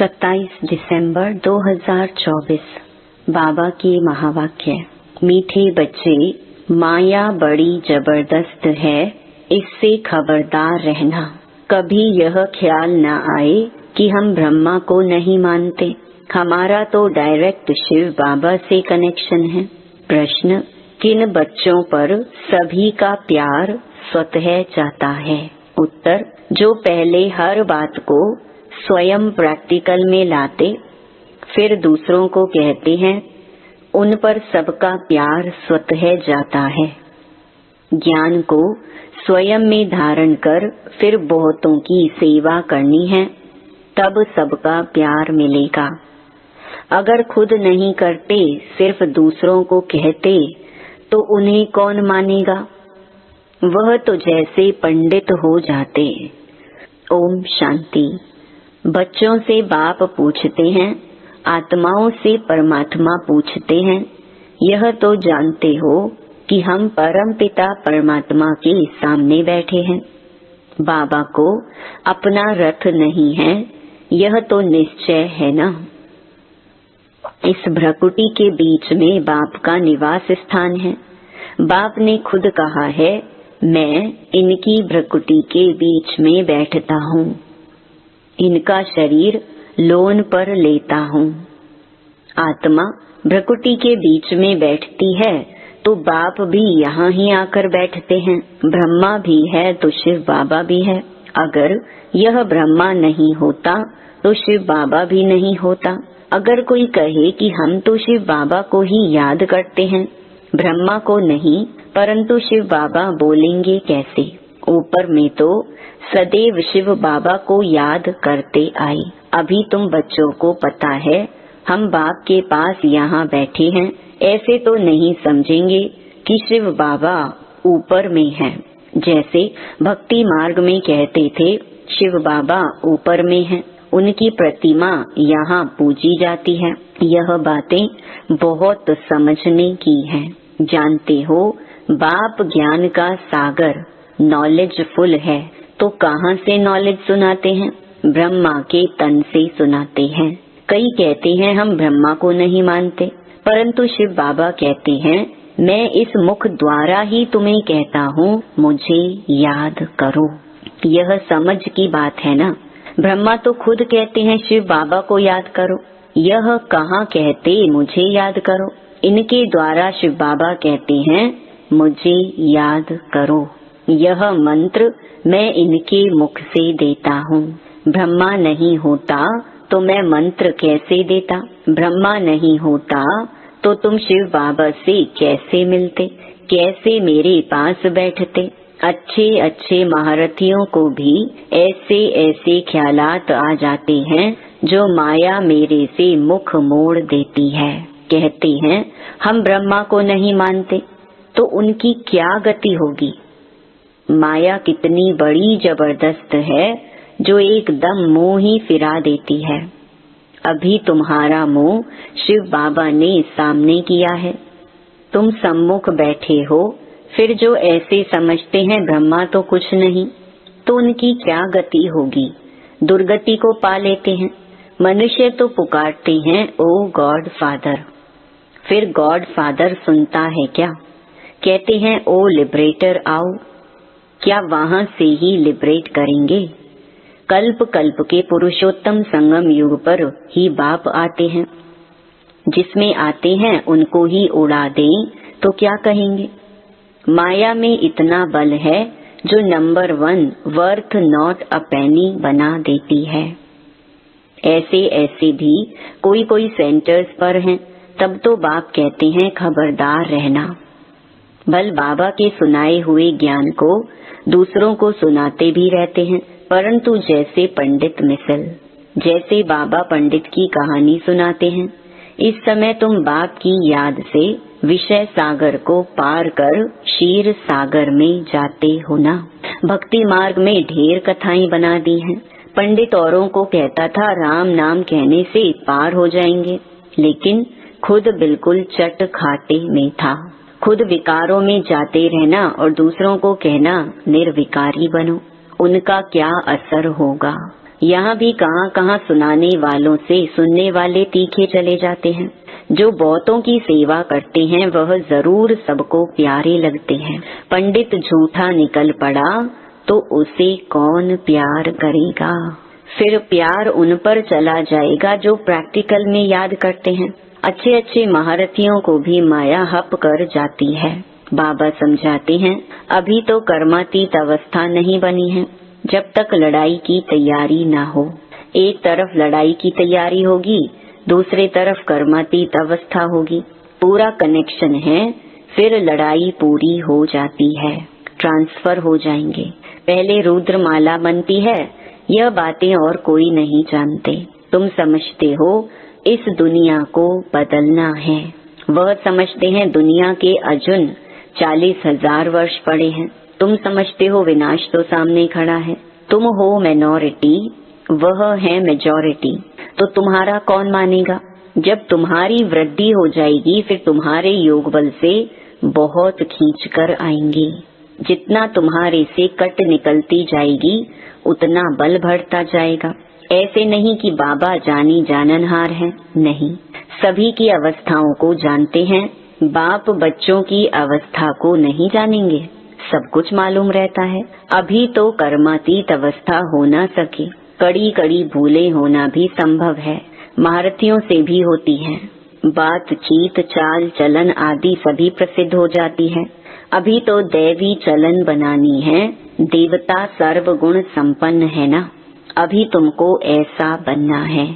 27 दिसंबर 2024। बाबा की महावाक्य। मीठे बच्चे, माया बड़ी जबरदस्त है, इससे खबरदार रहना। कभी यह ख्याल न आए कि हम ब्रह्मा को नहीं मानते। हमारा तो डायरेक्ट शिव बाबा से कनेक्शन है। प्रश्न, किन बच्चों पर सभी का प्यार स्वतः जाता है? उत्तर, जो पहले हर बात को स्वयं प्रैक्टिकल में लाते, फिर दूसरों को कहते हैं, उन पर सबका प्यार स्वतः जाता है। ज्ञान को स्वयं में धारण कर फिर बहुतों की सेवा करनी है, तब सबका प्यार मिलेगा। अगर खुद नहीं करते, सिर्फ दूसरों को कहते, तो उन्हें कौन मानेगा? वह तो जैसे पंडित हो जाते। ओम शांति। बच्चों से बाप पूछते हैं, आत्माओं से परमात्मा पूछते हैं, यह तो जानते हो कि हम परम पिता परमात्मा के सामने बैठे हैं। बाबा को अपना रथ नहीं है, यह तो निश्चय है ना। इस भ्रकुटी के बीच में बाप का निवास स्थान है। बाप ने खुद कहा है, मैं इनकी भ्रकुटी के बीच में बैठता हूँ, इनका शरीर लोन पर लेता हूँ। आत्मा भ्रकुटी के बीच में बैठती है तो बाप भी यहाँ ही आकर बैठते हैं। ब्रह्मा भी है तो शिव बाबा भी है। अगर यह ब्रह्मा नहीं होता तो शिव बाबा भी नहीं होता। अगर कोई कहे कि हम तो शिव बाबा को ही याद करते हैं, ब्रह्मा को नहीं, परंतु शिव बाबा बोलेंगे कैसे? ऊपर में तो सदैव शिव बाबा को याद करते आए। अभी तुम बच्चों को पता है हम बाप के पास यहाँ बैठे हैं, ऐसे तो नहीं समझेंगे कि शिव बाबा ऊपर में हैं। जैसे भक्ति मार्ग में कहते थे शिव बाबा ऊपर में हैं, उनकी प्रतिमा यहाँ पूजी जाती है। यह बातें बहुत समझने की हैं। जानते हो, बाप ज्ञान का सागर नॉलेजफुल है, तो कहाँ से नॉलेज सुनाते हैं? ब्रह्मा के तन से सुनाते हैं। कई कहते हैं हम ब्रह्मा को नहीं मानते, परंतु शिव बाबा कहते हैं, मैं इस मुख द्वारा ही तुम्हें कहता हूँ, मुझे याद करो। यह समझ की बात है ना। ब्रह्मा तो खुद कहते हैं शिव बाबा को याद करो, यह कहाँ कहते मुझे याद करो। इनके द्वारा शिव बाबा कहते हैं, मुझे याद करो। यह मंत्र मैं इनके मुख से देता हूँ। ब्रह्मा नहीं होता तो मैं मंत्र कैसे देता? ब्रह्मा नहीं होता तो तुम शिव बाबा से कैसे मिलते, कैसे मेरे पास बैठते? अच्छे अच्छे महारथियों को भी ऐसे ऐसे ख्यालात आ जाते हैं जो माया मेरे से मुख मोड़ देती है। कहते हैं हम ब्रह्मा को नहीं मानते, तो उनकी क्या गति होगी? माया कितनी बड़ी जबरदस्त है जो एकदम मुंह ही फिरा देती है। अभी तुम्हारा मुंह शिव बाबा ने सामने किया है, तुम सम्मुख बैठे हो, फिर जो ऐसे समझते हैं ब्रह्मा तो कुछ नहीं, तो उनकी क्या गति होगी? दुर्गति को पा लेते हैं। मनुष्य तो पुकारते हैं ओ गॉड फादर, फिर गॉड फादर सुनता है क्या? कहते हैं ओ लिबरेटर आओ, क्या वहाँ से ही लिबरेट करेंगे? कल्प कल्प के पुरुषोत्तम संगम युग पर ही बाप आते हैं, जिसमें आते हैं उनको ही उड़ा दें तो क्या कहेंगे? माया में इतना बल है जो नंबर 1 वर्थ नॉट अ पेनी बना देती है। ऐसे ऐसे भी कोई कोई सेंटर्स पर हैं, तब तो बाप कहते हैं खबरदार रहना। बल बाबा के सुनाए हुए ज्ञान को दूसरों को सुनाते भी रहते हैं, परंतु जैसे पंडित मिसल, जैसे बाबा पंडित की कहानी सुनाते हैं। इस समय तुम बाप की याद से विषय सागर को पार कर क्षीर सागर में जाते हो ना। भक्ति मार्ग में ढेर कथाएं बना दी हैं। पंडित औरों को कहता था राम नाम कहने से पार हो जाएंगे, लेकिन खुद बिल्कुल चट खाते में था। खुद विकारों में जाते रहना और दूसरों को कहना निर्विकारी बनो। उनका क्या असर होगा? यहाँ भी कहाँ कहाँ सुनाने वालों से सुनने वाले तीखे चले जाते हैं। जो बहुतों की सेवा करते हैं वह जरूर सबको प्यारे लगते हैं। पंडित झूठा निकल पड़ा तो उसे कौन प्यार करेगा। फिर प्यार उन पर चला जाएगा जो प्रैक्टिकल में याद करते हैं। अच्छे अच्छे महारथियों को भी माया हप कर जाती है। बाबा समझाते हैं, अभी तो कर्मातीत अवस्था नहीं बनी है, जब तक लड़ाई की तैयारी ना हो। एक तरफ लड़ाई की तैयारी होगी, दूसरी तरफ कर्मातीत अवस्था होगी। पूरा कनेक्शन है, फिर लड़ाई पूरी हो जाती है, ट्रांसफर हो जाएंगे। पहले रुद्रमाला बनती है, यह बातें और कोई नहीं जानते। तुम समझते हो इस दुनिया को बदलना है, वह समझते हैं दुनिया के अर्जुन 40,000 वर्ष पड़े हैं। तुम समझते हो विनाश तो सामने खड़ा है। तुम हो माइनॉरिटी, वह है मेजॉरिटी, तो तुम्हारा कौन मानेगा। जब तुम्हारी वृद्धि हो जाएगी फिर तुम्हारे योग बल से बहुत खींच कर आएंगी। जितना तुम्हारे से कट निकलती जाएगी उतना बल बढ़ता जाएगा। ऐसे नहीं कि बाबा जानी जाननहार है, नहीं, सभी की अवस्थाओं को जानते हैं। बाप बच्चों की अवस्था को नहीं जानेंगे, सब कुछ मालूम रहता है। अभी तो कर्मातीत अवस्था हो न सके, कड़ी कड़ी भूले होना भी संभव है, महारथियों से भी होती है। बातचीत चाल चलन आदि सभी प्रसिद्ध हो जाती है। अभी तो दैवी चलन बनानी है, देवता सर्वगुण संपन्न है ना, अभी तुमको ऐसा बनना है।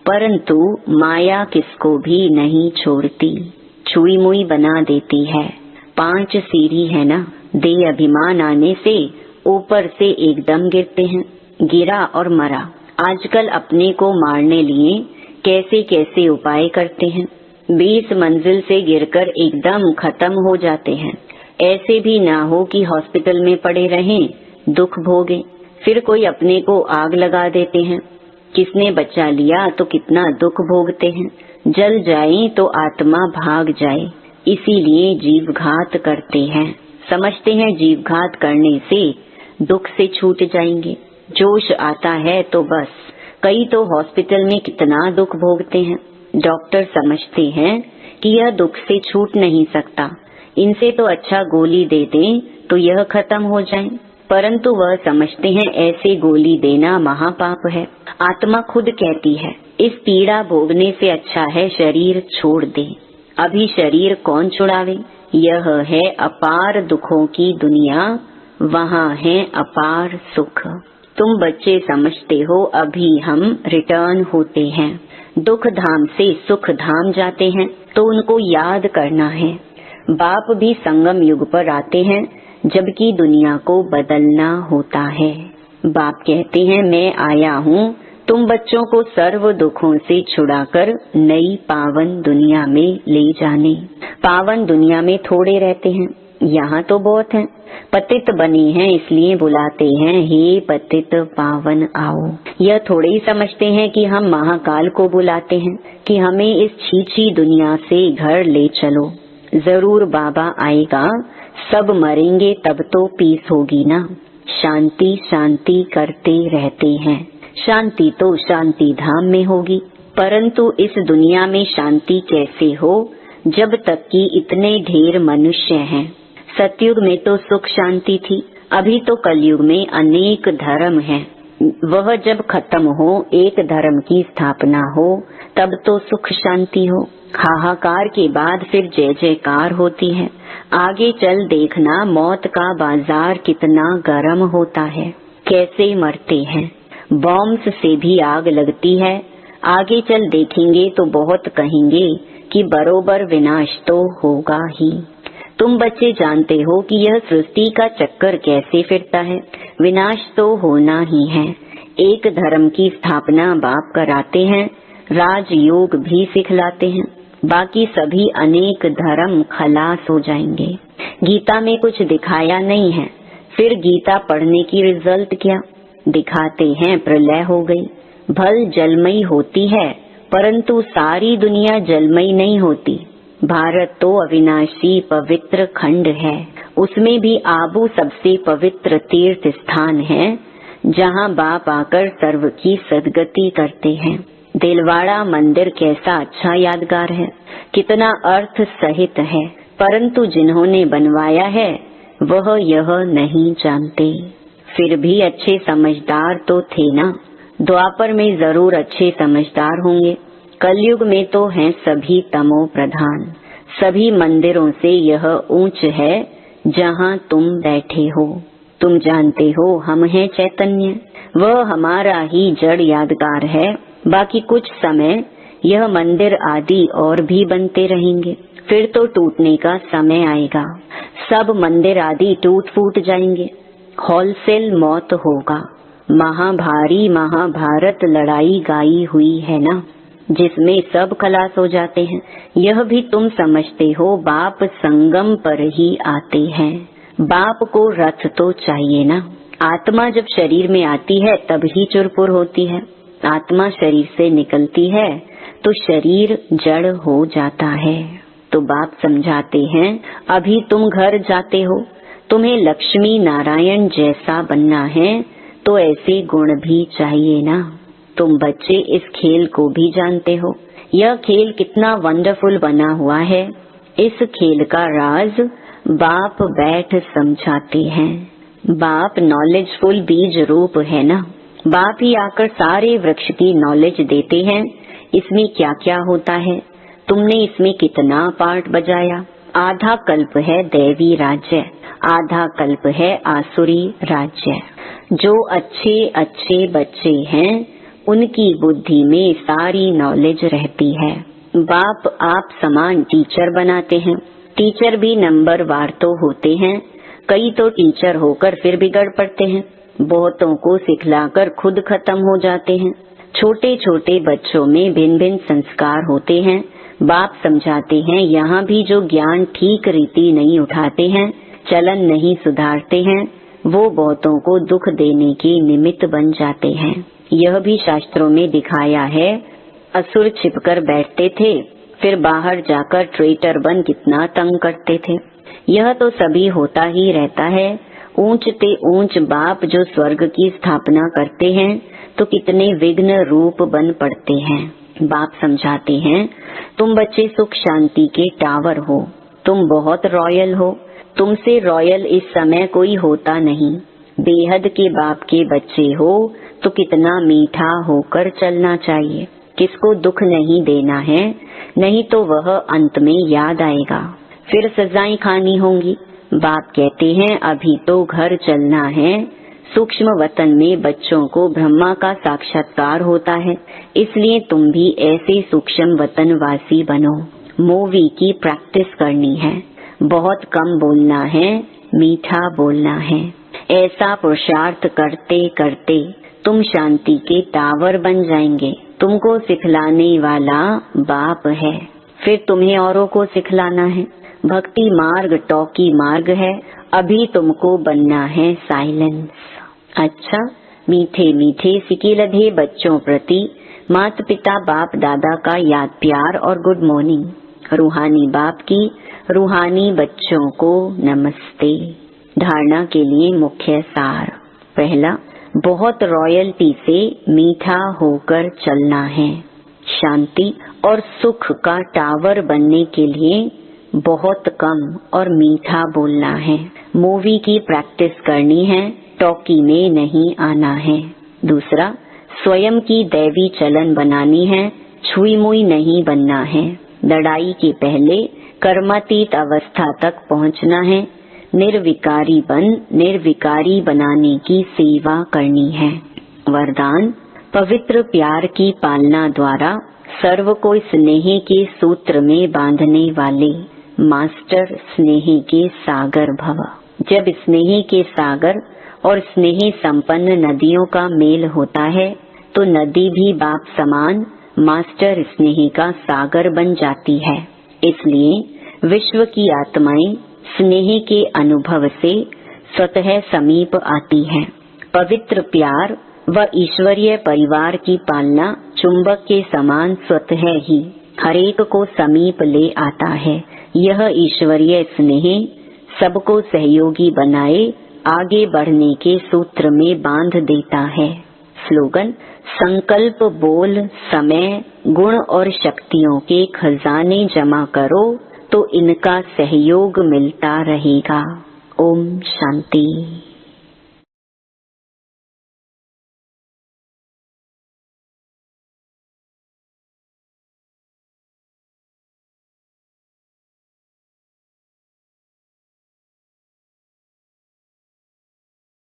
परंतु माया किसको भी नहीं छोड़ती, छुई मुई बना देती है। 5 सीढ़ी है ना, दे अभिमान आने से ऊपर से एकदम गिरते हैं, गिरा और मरा। आजकल अपने को मारने लिए कैसे कैसे उपाय करते हैं। 20 मंजिल से गिरकर एकदम खत्म हो जाते हैं। ऐसे भी ना हो कि हॉस्पिटल में पड़े रहें, दुख भोगे, फिर कोई अपने को आग लगा देते हैं। किसने बचा लिया तो कितना दुख भोगते हैं। जल जाए तो आत्मा भाग जाए, इसीलिए जीवघात करते हैं। समझते हैं जीवघात करने से दुख से छूट जाएंगे। जोश आता है तो बस, कई तो हॉस्पिटल में कितना दुख भोगते हैं। डॉक्टर समझते हैं कि यह दुख से छूट नहीं सकता, इनसे तो अच्छा गोली दे दें तो यह खत्म हो जाए। परंतु वह समझते हैं ऐसे गोली देना महापाप है। आत्मा खुद कहती है इस पीड़ा भोगने से अच्छा है शरीर छोड़ दे। अभी शरीर कौन छुड़ावे। यह है अपार दुखों की दुनिया, वहाँ है अपार सुख। तुम बच्चे समझते हो अभी हम रिटर्न होते हैं, दुख धाम से सुख धाम जाते हैं, तो उनको याद करना है। बाप भी संगम युग पर आते हैं जबकि दुनिया को बदलना होता है। बाप कहते हैं मैं आया हूँ तुम बच्चों को सर्व दुखों से छुड़ाकर नई पावन दुनिया में ले जाने। पावन दुनिया में थोड़े रहते हैं, यहाँ तो बहुत हैं। पतित बने हैं इसलिए बुलाते हैं हे पतित पावन आओ। यह थोड़े ही समझते हैं कि हम महाकाल को बुलाते हैं कि हमें इस छीछी दुनिया से घर ले चलो। जरूर बाबा आएगा, सब मरेंगे तब तो पीस होगी ना। शांति शांति करते रहते हैं, शांति तो शांति धाम में होगी। परंतु इस दुनिया में शांति कैसे हो जब तक कि इतने ढेर मनुष्य हैं। सतयुग में तो सुख शांति थी, अभी तो कलयुग में अनेक धर्म हैं। वह जब खत्म हो, एक धर्म की स्थापना हो, तब तो सुख शांति हो। हाहाकार के बाद फिर जय जयकार होती है। आगे चल देखना मौत का बाजार कितना गर्म होता है, कैसे मरते हैं। बॉम्ब्स से भी आग लगती है। आगे चल देखेंगे तो बहुत कहेंगे कि बरोबर विनाश तो होगा ही। तुम बच्चे जानते हो कि यह सृष्टि का चक्कर कैसे फिरता है, विनाश तो होना ही है। एक धर्म की स्थापना बाप कराते हैं, राजयोग भी सिखलाते हैं, बाकी सभी अनेक धर्म खलास हो जाएंगे। गीता में कुछ दिखाया नहीं है, फिर गीता पढ़ने की रिजल्ट क्या। दिखाते हैं प्रलय हो गई, भल जलमयी होती है, परंतु सारी दुनिया जलमयी नहीं होती। भारत तो अविनाशी पवित्र खंड है, उसमें भी आबू सबसे पवित्र तीर्थ स्थान है। जहाँ बाप आकर सर्व की सद्गति करते हैं। दिलवाड़ा मंदिर कैसा अच्छा यादगार है, कितना अर्थ सहित है, परंतु जिन्होंने बनवाया है वह यह नहीं जानते। फिर भी अच्छे समझदार तो थे ना। द्वापर में जरूर अच्छे समझदार होंगे, कलयुग में तो हैं सभी तमो प्रधान। सभी मंदिरों से यह ऊंच है जहाँ तुम बैठे हो। तुम जानते हो हम हैं चैतन्य, वह हमारा ही जड़ यादगार है। बाकी कुछ समय यह मंदिर आदि और भी बनते रहेंगे, फिर तो टूटने का समय आएगा। सब मंदिर आदि टूट फूट जाएंगे, होलसेल मौत होगा। महाभारी महाभारत लड़ाई गाई हुई है ना, जिसमें सब खलास हो जाते हैं। यह भी तुम समझते हो, बाप संगम पर ही आते हैं। बाप को रथ तो चाहिए ना। आत्मा जब शरीर में आती है तब ही चुरपुर होती है। आत्मा शरीर से निकलती है तो शरीर जड़ हो जाता है। तो बाप समझाते हैं, अभी तुम घर जाते हो, तुम्हें लक्ष्मी नारायण जैसा बनना है तो ऐसे गुण भी चाहिए ना। तुम बच्चे इस खेल को भी जानते हो, यह खेल कितना वंडरफुल बना हुआ है। इस खेल का राज बाप बैठ समझाते हैं। बाप नॉलेजफुल बीज रूप है ना, बाप ही आकर सारे वृक्ष की नॉलेज देते हैं। इसमें क्या क्या होता है, तुमने इसमें कितना पार्ट बजाया। आधा कल्प है दैवी राज्य, आधा कल्प है आसुरी राज्य। जो अच्छे अच्छे बच्चे हैं उनकी बुद्धि में सारी नॉलेज रहती है। बाप आप समान टीचर बनाते हैं। टीचर भी नंबर वार तो होते हैं, कई तो टीचर होकर फिर बिगड़ पड़ते हैं, बहुतों को सिखलाकर खुद खत्म हो जाते हैं। छोटे छोटे बच्चों में भिन्न भिन्न संस्कार होते हैं। बाप समझाते हैं, यहाँ भी जो ज्ञान ठीक रीति नहीं उठाते हैं, चलन नहीं सुधारते हैं, वो बहुतों को दुख देने के निमित्त बन जाते हैं। यह भी शास्त्रों में दिखाया है। असुर छिपकर बैठते थे, फिर बाहर जाकर ट्रेटर बन कितना तंग करते थे। यह तो सभी होता ही रहता है। ऊंच ते ऊंच बाप जो स्वर्ग की स्थापना करते हैं तो कितने विघ्न रूप बन पड़ते हैं। बाप समझाते हैं, तुम बच्चे सुख शांति के टावर हो, तुम बहुत रॉयल हो, तुमसे रॉयल इस समय कोई होता नहीं। बेहद के बाप के बच्चे हो तो कितना मीठा होकर चलना चाहिए। किसको दुख नहीं देना है, नहीं तो वह अंत में याद आएगा, फिर सजाएं खानी होंगी। बाप कहते हैं, अभी तो घर चलना है। सूक्ष्म वतन में बच्चों को ब्रह्मा का साक्षात्कार होता है, इसलिए तुम भी ऐसे सूक्ष्म वतन वासी बनो। मूवी की प्रैक्टिस करनी है, बहुत कम बोलना है, मीठा बोलना है। ऐसा पुरुषार्थ करते करते तुम शांति के टावर बन जाएंगे। तुमको सिखलाने वाला बाप है, फिर तुम्हें औरों को सिखलाना है। भक्ति मार्ग टॉकी मार्ग है, अभी तुमको बनना है साइलेंस। अच्छा, मीठे मीठे सिके लधे बच्चों प्रति माता पिता बाप दादा का याद प्यार और गुड मॉर्निंग। रूहानी बाप की रूहानी बच्चों को नमस्ते। धारणा के लिए मुख्य सार। पहला, बहुत रॉयल्टी से मीठा होकर चलना है। शांति और सुख का टावर बनने के लिए बहुत कम और मीठा बोलना है। मूवी की प्रैक्टिस करनी है, टॉकी में नहीं आना है। दूसरा, स्वयं की दैवी चलन बनानी है, छुई मुई नहीं बनना है। लड़ाई के पहले कर्मातीत अवस्था तक पहुंचना है। निर्विकारी निर्विकारी बनाने की सेवा करनी है। वरदान, पवित्र प्यार की पालना द्वारा सर्व को स्नेह के सूत्र में बांधने वाले मास्टर स्नेह के सागर भव। जब स्नेह के सागर और स्नेह संपन्न नदियों का मेल होता है तो नदी भी बाप समान मास्टर स्नेह का सागर बन जाती है। इसलिए विश्व की आत्माएं स्नेह के अनुभव से स्वतः समीप आती हैं। पवित्र प्यार व ईश्वरीय परिवार की पालना चुंबक के समान स्वतः ही हरेक को समीप ले आता है। यह ईश्वरीय स्नेह सबको सहयोगी बनाए आगे बढ़ने के सूत्र में बांध देता है। स्लोगन: संकल्प बोल समय, गुण और शक्तियों के खजाने जमा करो तो इनका सहयोग मिलता रहेगा। ओम शांति।